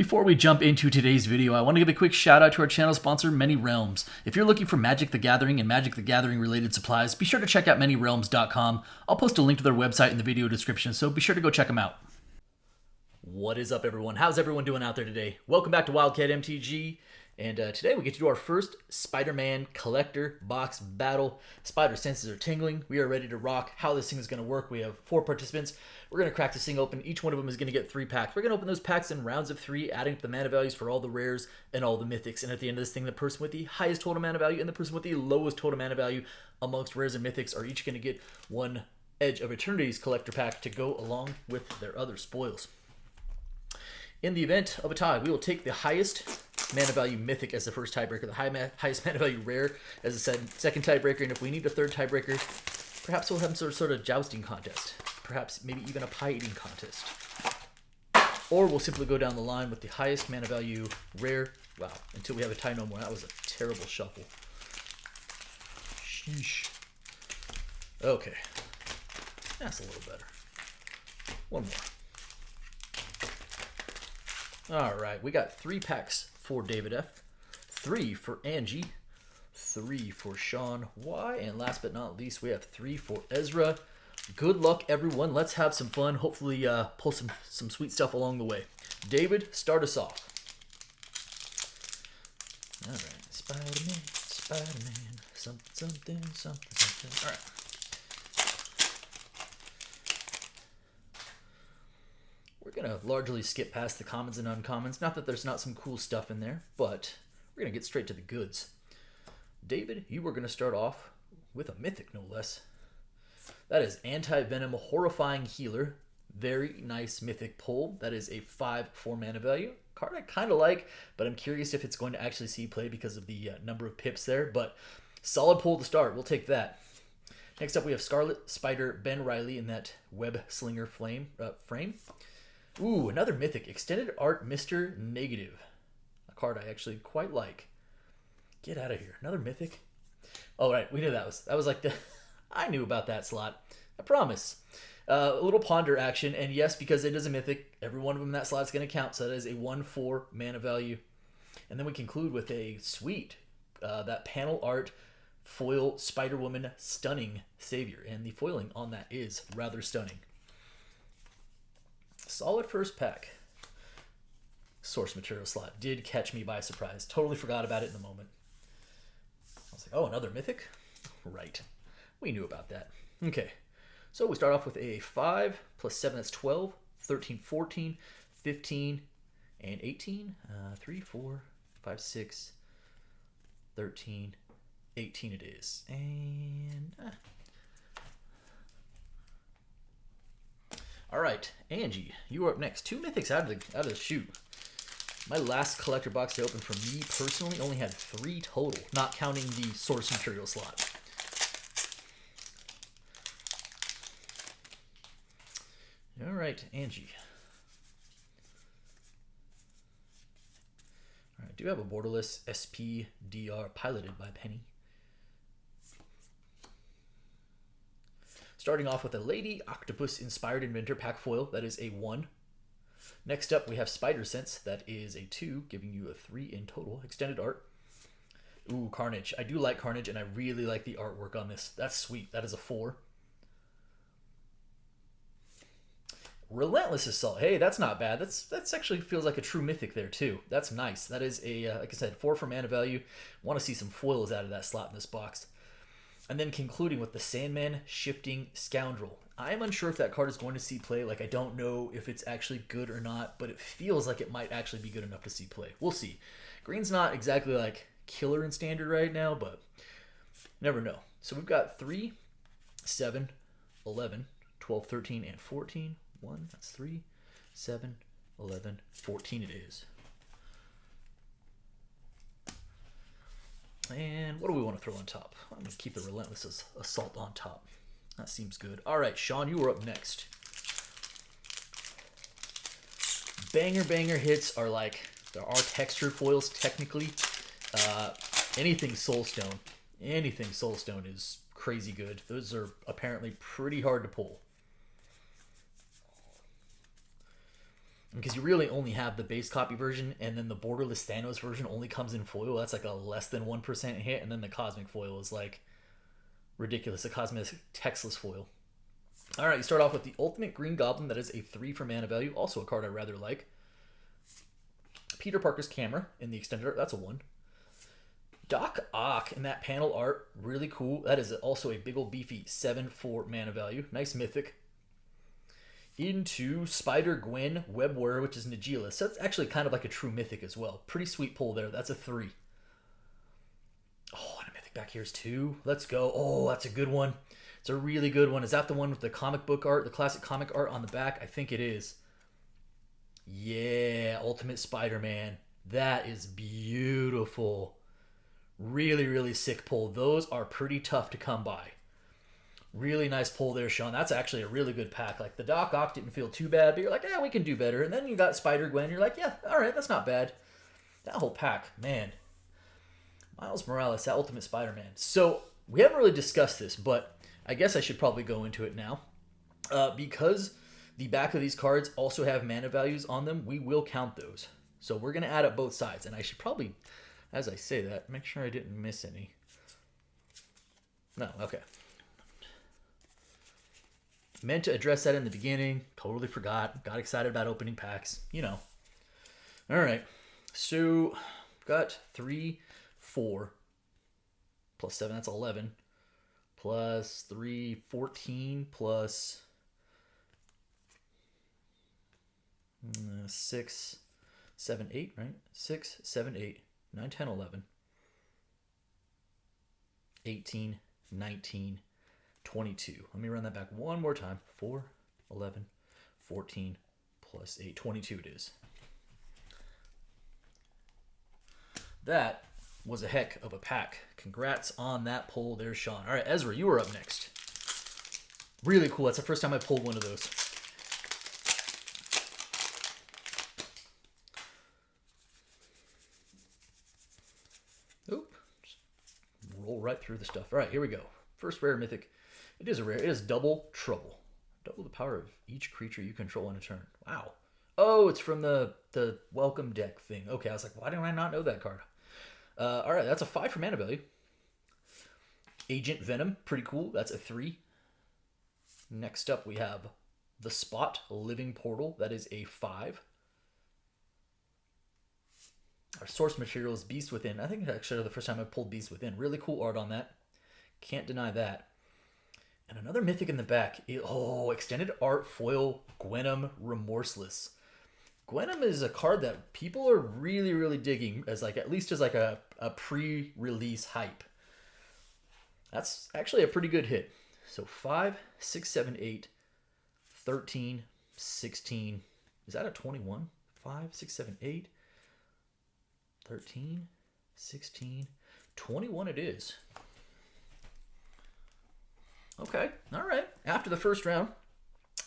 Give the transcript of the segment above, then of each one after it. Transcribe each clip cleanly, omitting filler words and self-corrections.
Before we jump into today's video, I want to give a quick shout out to our channel sponsor, Many Realms. If you're looking for Magic the Gathering and Magic the Gathering related supplies, be sure to check out ManyRealms.com. I'll post a link to their website in the video description, so be sure to go check them out. What is up, everyone? How's everyone doing out there today? Welcome back to Wildcat MTG, and today we get to do our first Spider-Man Collector Box Battle. Spider senses are tingling. We are ready to rock. How this thing is going to work, we have 4 participants. We're going to crack this thing open. Each one of them is going to get 3 packs. We're going to open those packs in rounds of 3, adding up the mana values for all the rares and all the mythics. And at the end of this thing, the person with the highest total mana value and the person with the lowest total mana value amongst rares and mythics are each going to get 1 Edge of Eternity's collector pack to go along with their other spoils. In the event of a tie, we will take the highest mana value mythic as the first tiebreaker, the highest mana value rare as the second tiebreaker, and if we need a third tiebreaker, perhaps we'll have some sort of jousting contest. Perhaps maybe even a pie eating contest. Or we'll simply go down the line with the highest mana value rare. Wow, until we have a tie no more. That was a terrible shuffle. Sheesh. Okay. That's a little better. One more. Alright, we got 3 packs for David F, 3 for Angie, 3 for Sean Y, and last but not least, we have 3 for Ezra. Good luck, everyone. Let's have some fun. Hopefully pull some sweet stuff along the way. David, start us off. All right. Spider-Man, Spider-Man, something. All right. We're going to largely skip past the commons and uncommons. Not that there's not some cool stuff in there, but we're going to get straight to the goods. David, you were going to start off with a mythic, no less. That is Anti-Venom Horrifying Healer. Very nice mythic pull. That is a 5/4 mana value. Card I kind of like, but I'm curious if it's going to actually see play because of the number of pips there. But solid pull to start. We'll take that. Next up, we have Scarlet Spider Ben Riley in that Web Slinger frame. Ooh, another mythic. Extended Art Mr. Negative. A card I actually quite like. Get out of here. Another mythic. Oh, right. We knew that was like the... I knew about that slot. I promise. A little ponder action, and yes, because it is a mythic, every one of them in that slot is going to count, so that is a 1/4 mana value. And then we conclude with a sweet, that panel art foil Spider-Woman Stunning Savior, and the foiling on that is rather stunning. Solid first pack. Source material slot did catch me by surprise. Totally forgot about it in the moment. I was like, oh, another mythic? Right. We knew about that. Okay, so we start off with a 5 plus 7, that's 12, 13, 14, 15, and 18. 3, 4, 5, 6, 13, 18 it is. And... All right, Angie, you are up next. 2 mythics out of the chute. My last collector box to open for me personally only had 3 total, not counting the source material slot. All right, Angie. All right, I do have a borderless SPDR piloted by Penny. Starting off with a Lady Octopus Inspired Inventor pack foil. That is a 1. Next up, we have Spider Sense. That is a 2, giving you a 3 in total. Extended art. Ooh, Carnage. I do like Carnage, and I really like the artwork on this. That's sweet. That is a 4. Relentless Assault. Hey, that's not bad. That's actually feels like a true mythic there too. That's nice. That is a like I said, 4 for mana value. Want to see some foils out of that slot in this box. And then concluding with the Sandman Shifting Scoundrel. I am unsure if that card is going to see play. Like, I don't know if it's actually good or not, but it feels like it might actually be good enough to see play. We'll see. Green's not exactly like killer in standard right now, but never know. So we've got 3, 7, 11, 12, 13, and 14. 1, that's 3, 7, 11, 14 it is. And what do we want to throw on top? I'm going to keep the Relentless Assault on top. That seems good. All right, Sean, you are up next. Banger hits are like, there are texture foils technically. Anything Soulstone is crazy good. Those are apparently pretty hard to pull. because you really only have the base copy version, and then the borderless Thanos version only comes in foil. That's like a less than 1% hit, and then the cosmic foil is like ridiculous. The cosmic textless foil. All right, you start off with the Ultimate Green Goblin. That is a 3 for mana value. Also a card I rather like. Peter Parker's camera in the extended art. That's a 1. Doc Ock in that panel art. Really cool. That is also a big old beefy 7 for mana value. Nice mythic. Into Spider-Gwen Web Warrior, which is Nagila. So that's actually kind of like a true mythic as well. Pretty sweet pull there. That's a 3. Oh, and a mythic back here is 2. Let's go. Oh, that's a good one. It's a really good one. Is that the one with the comic book art, the classic comic art on the back? I think it is. Yeah, Ultimate Spider-Man. That is beautiful. Really, really sick pull. Those are pretty tough to come by. Really nice pull there, Sean. That's actually a really good pack. Like, the Doc Ock didn't feel too bad, but you're like, we can do better. And then you got Spider-Gwen. You're like, yeah, all right, that's not bad. That whole pack, man. Miles Morales, that Ultimate Spider-Man. So, we haven't really discussed this, but I guess I should probably go into it now. Because the back of these cards also have mana values on them, we will count those. So we're going to add up both sides. And I should probably, as I say that, make sure I didn't miss any. No, okay. Meant to address that in the beginning. Totally forgot. Got excited about opening packs. You know. All right. So, got 3, 4. Plus 7, that's 11. Plus 3, 14. Plus 6, 7, 8, right? 6, 7, 8, 9, 10, 11. 18, 19, 22. Let me run that back one more time. 4, 11, 14, plus 8. 22 it is. That was a heck of a pack. Congrats on that pull there, Sean. All right, Ezra, you are up next. Really cool. That's the first time I pulled one of those. Oop. Just roll right through the stuff. All right, here we go. First rare mythic. It is a rare. It is Double Trouble. Double the power of each creature you control in a turn. Wow. Oh, it's from the welcome deck thing. Okay, I was like, why did I not know that card? All right, that's a 5 for mana value. Agent Venom, pretty cool. That's a 3. Next up, we have the Spot Living Portal. That is a 5. Our source material is Beast Within. I think it's actually the first time I pulled Beast Within. Really cool art on that. Can't deny that. And another mythic in the back. Extended art foil Gwenom Remorseless. Gwenom is a card that people are really, really digging as like, at least as like a pre-release hype. That's actually a pretty good hit. So 5, 6, 7, 8, 13, 16. Is that a 21? 5, 6, 7, 8, 13, 16, 21 it is. Okay, all right. After the first round,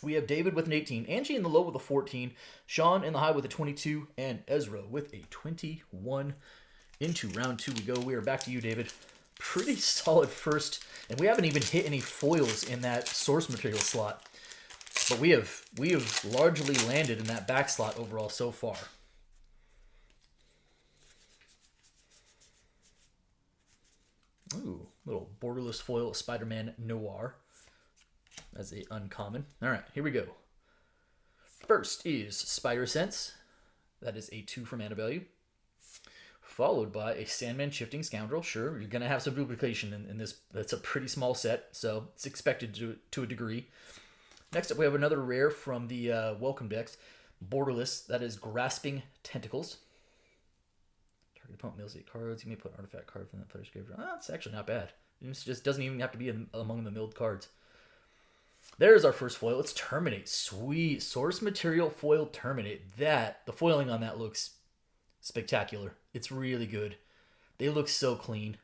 we have David with an 18, Angie in the low with a 14, Sean in the high with a 22, and Ezra with a 21. Into round 2 we go. We are back to you, David. Pretty solid first, and we haven't even hit any foils in that source material slot. But we have largely landed in that back slot overall so far. Ooh, little borderless foil Spider-Man Noir as a uncommon. All right, here we go. First is Spider Sense. That is a 2 for mana value. Followed by a Sandman Shifting Scoundrel. Sure, you're going to have some duplication in this. That's a pretty small set, so it's expected to a degree. Next up, we have another rare from the Welcome decks. Borderless. That is Grasping Tentacles. Target opponent mills 8 cards. You may put an artifact card from that player's graveyard. That's actually not bad. It just doesn't even have to be among the milled cards. There's our first foil. It's Terminate. Sweet. Source material foil Terminate. The foiling on that looks spectacular. It's really good. They look so clean.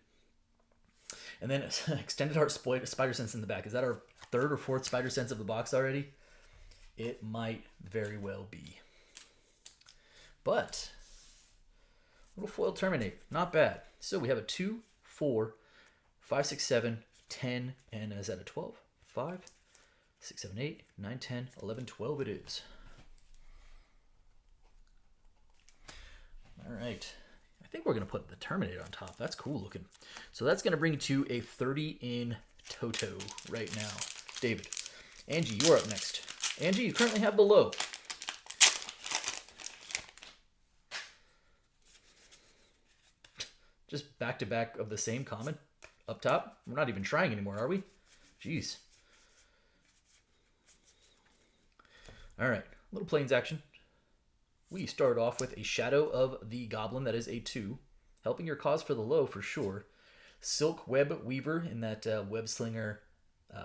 And then Extended Heart Spider Sense in the back. Is that our 3rd or 4th Spider Sense of the box already? It might very well be. But little foil Terminate. Not bad. So we have a 2, 4, 5, 6, 7, 10, and is that a 12? 5, 6, 7, 8, 9, 10, 11, 12 it is. All right. I think we're going to put the Terminator on top. That's cool looking. So that's going to bring you to a 30 in Toto right now. David. Angie, you're up next. Angie, you currently have the low. Just back-to-back of the same common up top. We're not even trying anymore, are we? Jeez. All right. Little plains action. We start off with a Shadow of the Goblin. That is a 2. Helping your cause for the low for sure. Silk Web Weaver in that Web Slinger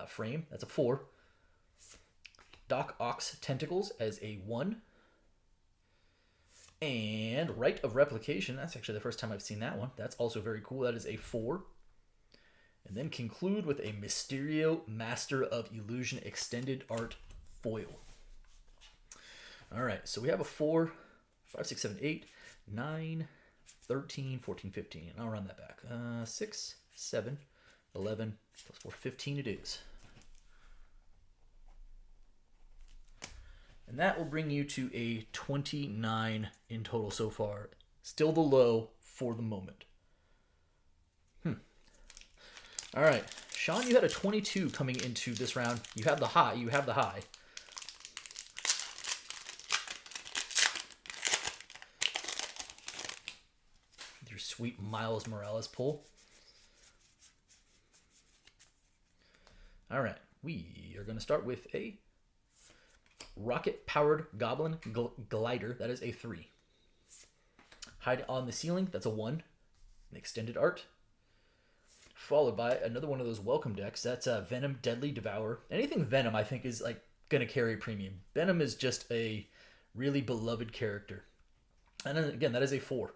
frame. That's a 4. Doc Ox Tentacles as a 1. And Rite of Replication. That's actually the first time I've seen that one. That's also very cool. That is a 4. And then conclude with a Mysterio Master of Illusion Extended Art Foil. All right, so we have a 4, 5, 6, 7, 8, 9, 13, 14, 15. And I'll run that back. 6, 7, 11, plus 4, 15 it is. And that will bring you to a 29 in total so far. Still the low for the moment. All right, Sean, you had a 22 coming into this round. You have the high. You have the high. Your sweet Miles Morales pull. All right, we are going to start with a rocket-powered Goblin Glider. That is a 3. Hide on the Ceiling. That's a 1. An extended art. Followed by another one of those welcome decks. That's Venom Deadly Devourer. Anything Venom, I think, is like going to carry premium. Venom is just a really beloved character. And then, again, that is a 4.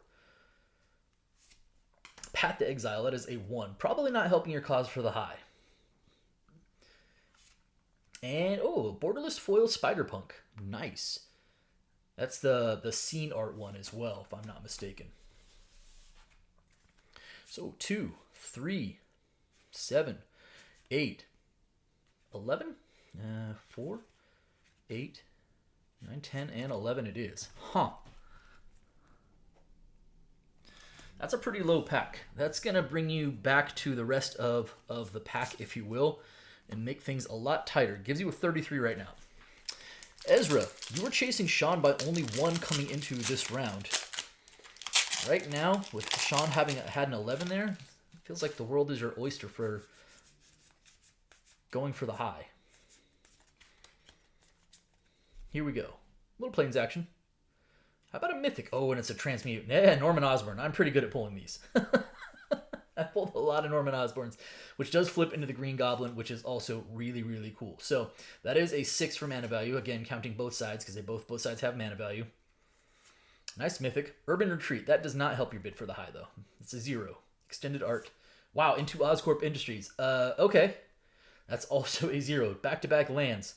Path to Exile. That is a 1. Probably not helping your cause for the high. And, oh, Borderless Foil Spider-Punk. Nice. That's the scene art one as well, if I'm not mistaken. So, 2, 3, 7, 8, 11, 4, 8, 9, 10, and 11 it is. Huh. That's a pretty low pack. That's going to bring you back to the rest of the pack, if you will, and make things a lot tighter. Gives you a 33 right now. Ezra, you were chasing Sean by only 1 coming into this round. Right now, with Sean having had an 11 there, it feels like the world is your oyster for going for the high. Here we go. Little plains action. How about a mythic? Oh, and it's a transmute. Yeah, Norman Osborn. I'm pretty good at pulling these. I pulled a lot of Norman Osborns, which does flip into the Green Goblin, which is also really, really cool. So that is a 6 for mana value. Again, counting both sides because they both sides have mana value. Nice mythic. Urban Retreat. That does not help your bid for the high, though. It's a 0. Extended art. Wow, into Oscorp Industries. Okay. That's also a 0. Back-to-back lands.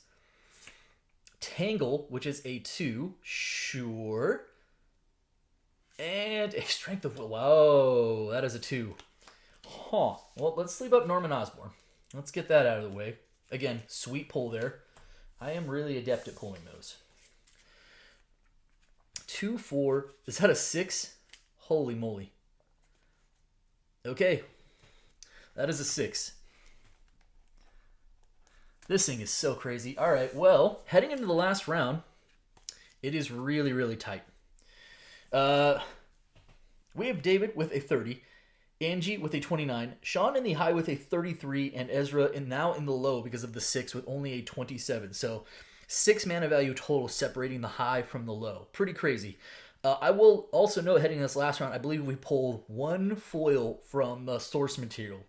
Tangle, which is a 2. Sure. And a Strength of Will. Whoa, that is a 2. Huh. Well, let's sleeve up Norman Osborn. Let's get that out of the way. Again, sweet pull there. I am really adept at pulling those. 2, 4. Is that a 6? Holy moly. Okay. That is a 6. This thing is so crazy. All right, well, heading into the last round, it is really, really tight. We have David with a 30, Angie with a 29, Sean in the high with a 33, and Ezra now in the low because of the 6 with only a 27. So 6 mana value total separating the high from the low. Pretty crazy. I will also note heading this last round, I believe we pulled 1 foil from the source material.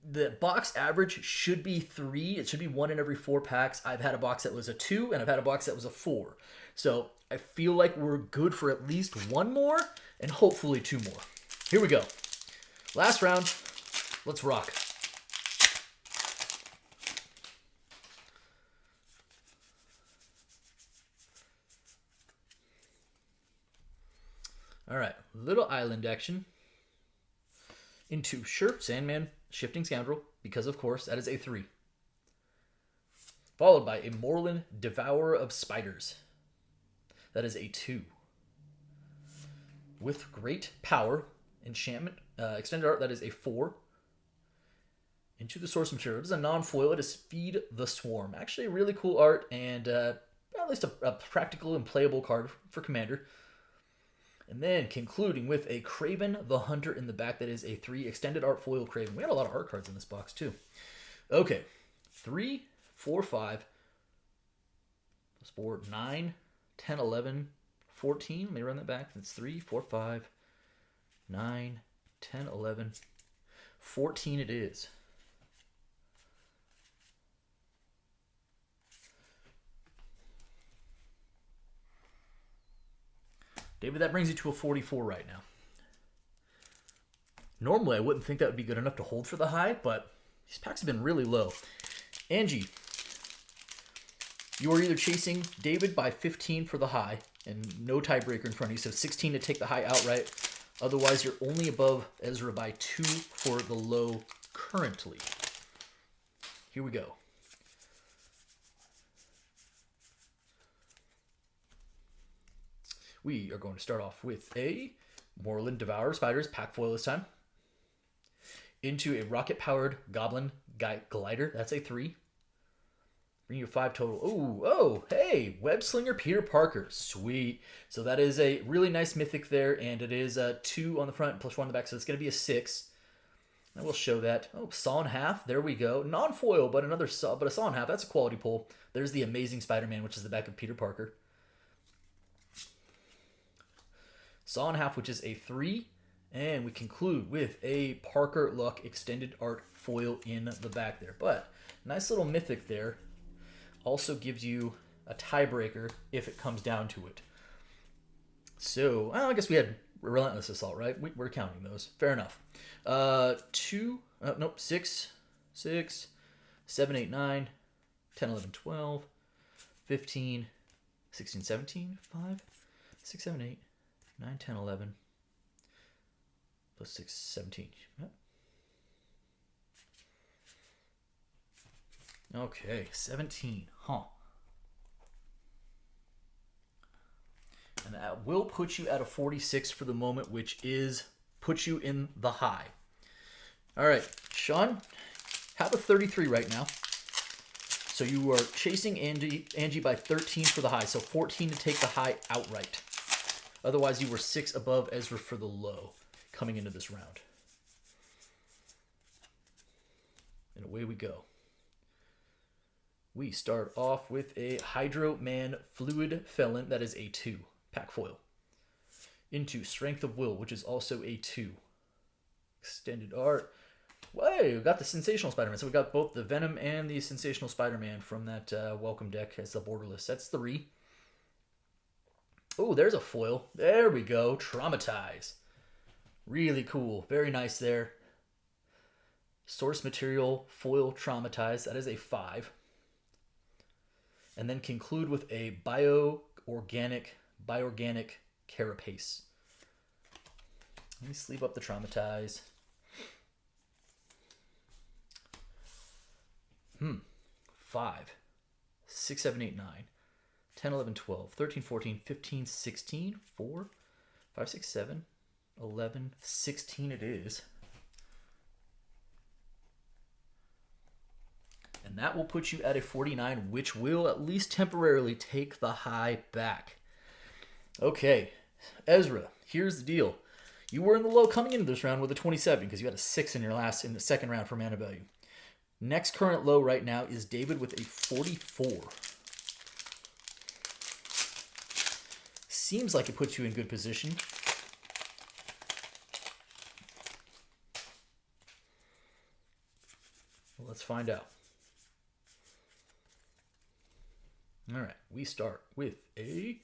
The box average should be 3. It should be 1 in every 4 packs. I've had a box that was a 2, and I've had a box that was a 4. So I feel like we're good for at least 1 more, and hopefully 2 more. Here we go. Last round. Let's rock. All right, little island action. Into Sandman, Shifting Scoundrel, because of course that is a 3. Followed by a Morlin, Devourer of Spiders. That is a 2. with great power. Enchantment. Extended art, that is a 4. Into the source material. It is a non-foil. It is Feed the Swarm. Actually, a really cool art, and at least a practical and playable card for Commander. And then concluding with a Craven the Hunter in the back. That is a 3 extended art foil Craven. We had a lot of art cards in this box too. Okay, 3, 4, 5, plus 4, 9, 10, 11, 14. Let me run that back. That's 3, 4, 5, 9, 10, 11, 14 it is. David, that brings you to a 44 right now. Normally, I wouldn't think that would be good enough to hold for the high, but these packs have been really low. Angie, you are either chasing David by 15 for the high, and no tiebreaker in front of you, so 16 to take the high outright. Otherwise, you're only above Ezra by 2 for the low currently. Here we go. We are going to start off with a Moreland Devourer Spiders pack foil this time. Into a rocket-powered Goblin Glider. That's a 3. Bring you a 5 total. Oh, hey, Web Slinger Peter Parker. Sweet. So that is a really nice mythic there, and it is a 2 on the front, plus 1 on the back, so it's going to be a 6. I will show that. Oh, saw in half. There we go. Non-foil, but a saw in half. That's a quality pull. There's the Amazing Spider-Man, which is the back of Peter Parker. Saw in half, which is a 3. And we conclude with a Parker Luck extended art foil in the back there. But nice little mythic there. Also gives you a tiebreaker if it comes down to it. So, well, I guess we had Relentless Assault, right? We're counting those. Fair enough. 6, 7, 8, 9, 10, 11, 12, 15, 16, 17, 5, 6, 7, 8, 9, 10, 11, plus 6, 17. Yep. Okay, 17. Huh. And that will put you at a 46 for the moment, which puts you in the high. All right, Sean, have a 33 right now. So you are chasing Angie by 13 for the high, so 14 to take the high outright. Otherwise, you were 6 above Ezra for the low coming into this round. And away we go. We start off with a Hydro Man Fluid Felon. That is a 2. Pack foil. Into Strength of Will, which is also a 2. Extended art. Whoa, we got the Sensational Spider-Man. So we got both the Venom and the Sensational Spider-Man from that welcome deck as the borderless. That's 3. Oh, there's a foil. There we go. Traumatize. Really cool. Very nice there. Source material, foil Traumatize. That is a 5. And then conclude with a bioorganic carapace. Let me sleeve up the Traumatize. 5, 6, 7, 8, 9, 10, 11, 12, 13, 14, 15, 16, 4, 5, 6, 7, 11, 16 it is. And that will put you at a 49, which will at least temporarily take the high back. Okay, Ezra, here's the deal. You were in the low coming into this round with a 27 because you had a 6 in the second round for mana value. Next current low right now is David with a 44. Seems like it puts you in good position. Well, let's find out. All right, we start with a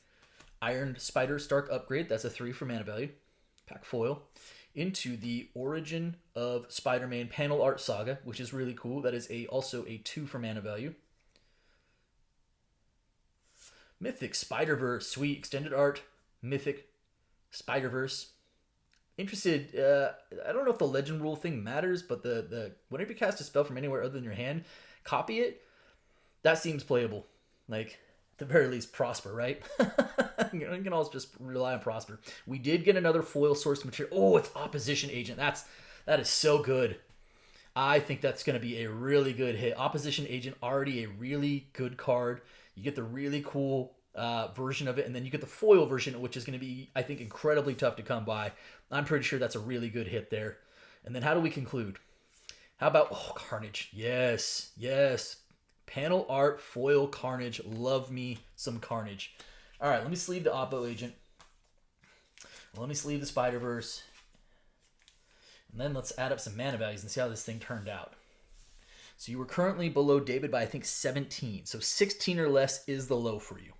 Iron Spider Stark upgrade. That's a 3 for mana value. Pack foil. Into the Origin of Spider-Man Panel Art Saga, which is really cool. That is also a 2 for mana value. Mythic Spider-Verse, sweet extended art. Mythic Spider-Verse. Interested, I don't know if the legend rule thing matters, but the whenever you cast a spell from anywhere other than your hand, copy it. That seems playable. Like, the very least, Prosper, right? You can always just rely on Prosper. We did get another foil source material. Oh, it's Opposition Agent. That is so good. I think that's going to be a really good hit. Opposition Agent, already a really good card. You get the really cool version of it, and then you get the foil version, which is going to be, I think, incredibly tough to come by. I'm pretty sure that's a really good hit there. And then how do we conclude? How about, oh, Carnage. Yes, yes. Panel art, foil, Carnage. Love me some Carnage. All right, let me sleeve the Oppo Agent. Let me sleeve the Spider-Verse. And then let's add up some mana values and see how this thing turned out. So you were currently below David by, I think, 17. So 16 or less is the low for you.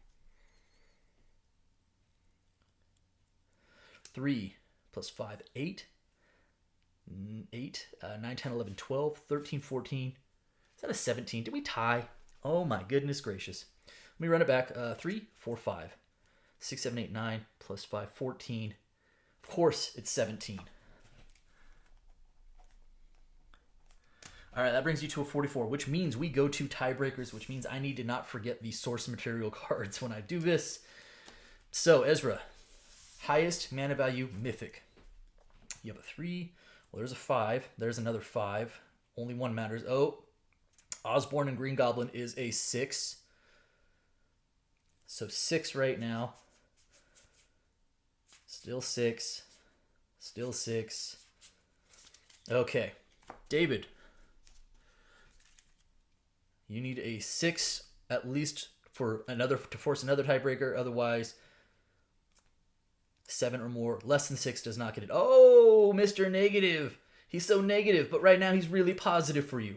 3 plus 5, 8. 8, 9, 10, 11, 12, 13, 14. Is that a 17? Did we tie? Oh my goodness gracious. Let me run it back. 3, 4, 5. 6, 7, 8, 9 plus 5, 14. Of course, it's 17. All right, that brings you to a 44, which means we go to tiebreakers, which means I need to not forget the source material cards when I do this. So, Ezra, highest mana value, Mythic. You have a 3. Well, there's a 5. There's another 5. Only one matters. Oh, Osborne and Green Goblin is a 6. So 6 right now. Still 6. Still 6. Okay. David. You need a 6 at least for another to force another tiebreaker. Otherwise, 7 or more. Less than 6 does not get it. Oh, Mr. Negative. He's so negative, but right now he's really positive for you.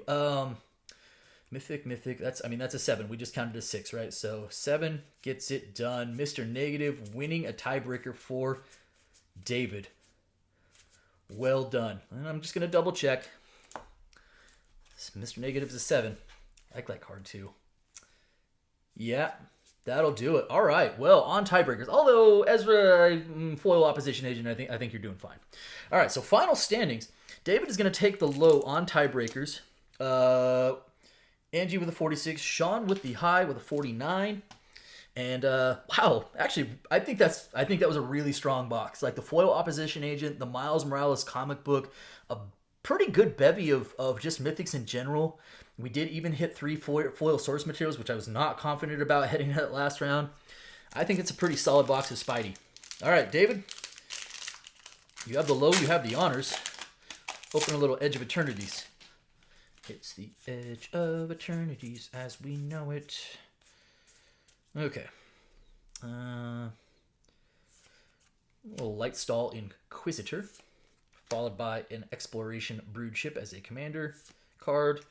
Mythic. That's a 7. We just counted a 6, right? So 7 gets it done. Mr. Negative winning a tiebreaker for David. Well done. And I'm just going to double check. Mr. Negative's a 7. I like that card too. Yeah, that'll do it. All right. Well, on tiebreakers. Although Ezra, foil Opposition Agent, I think you're doing fine. All right. So final standings. David is going to take the low on tiebreakers. Angie with a 46. Sean with the high with a 49. And wow, actually, I think that was a really strong box. Like the foil Opposition Agent, the Miles Morales comic book, a pretty good bevy of just mythics in general. We did even hit 3 foil source materials, which I was not confident about heading into that last round. I think it's a pretty solid box of Spidey. All right, David, you have the low, you have the honors. Open a little Edge of Eternities. It's the Edge of Eternities as we know it. Okay. A little Lightstall Inquisitor, followed by an Exploration Broodship as a commander card.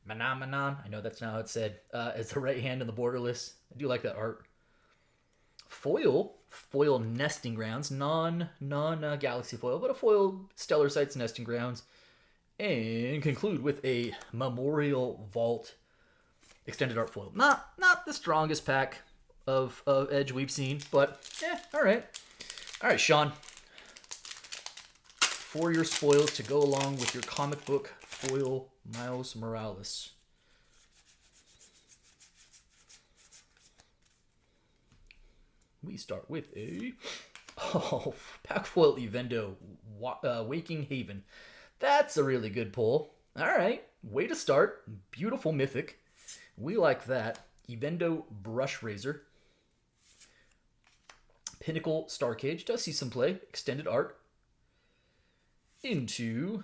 Manon, I know that's not how it's said, as the right hand in the borderless. I do like that art. Foil Nesting Grounds, non-Galaxy foil, but a foil Stellar Sites Nesting Grounds. And conclude with a Memorial Vault extended art foil. Not the strongest pack of Edge we've seen, but yeah, all right. All right, Sean. For your spoils to go along with your comic book foil Miles Morales. We start with a pack foil Evendo Waking Haven. That's a really good pull. All right, way to start. Beautiful mythic. We like that. Evendo Brush Razor. Pinnacle Starcage. Does see some play. Extended art. Into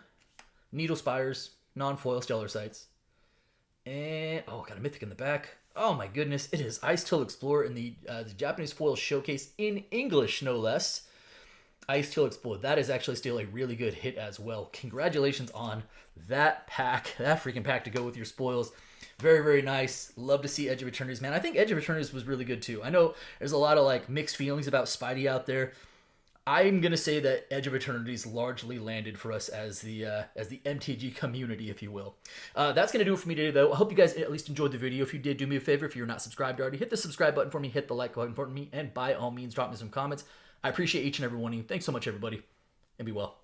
Needle Spires. Non-foil Stellar Sites. And, oh, got a mythic in the back. Oh my goodness. It is Ice Till Explorer in the Japanese Foil Showcase in English, no less. Ice Till Explorer. That is actually still a really good hit as well. Congratulations on that pack. That freaking pack to go with your spoils. Very, very nice. Love to see Edge of Eternities, man. I think Edge of Eternities was really good too. I know there's a lot of like mixed feelings about Spidey out there. I'm going to say that Edge of Eternities largely landed for us as the MTG community, if you will. That's going to do it for me today, though. I hope you guys at least enjoyed the video. If you did, do me a favor. If you're not subscribed already, hit the subscribe button for me, hit the like button for me, and by all means, drop me some comments. I appreciate each and every one of you. Thanks so much, everybody, and be well.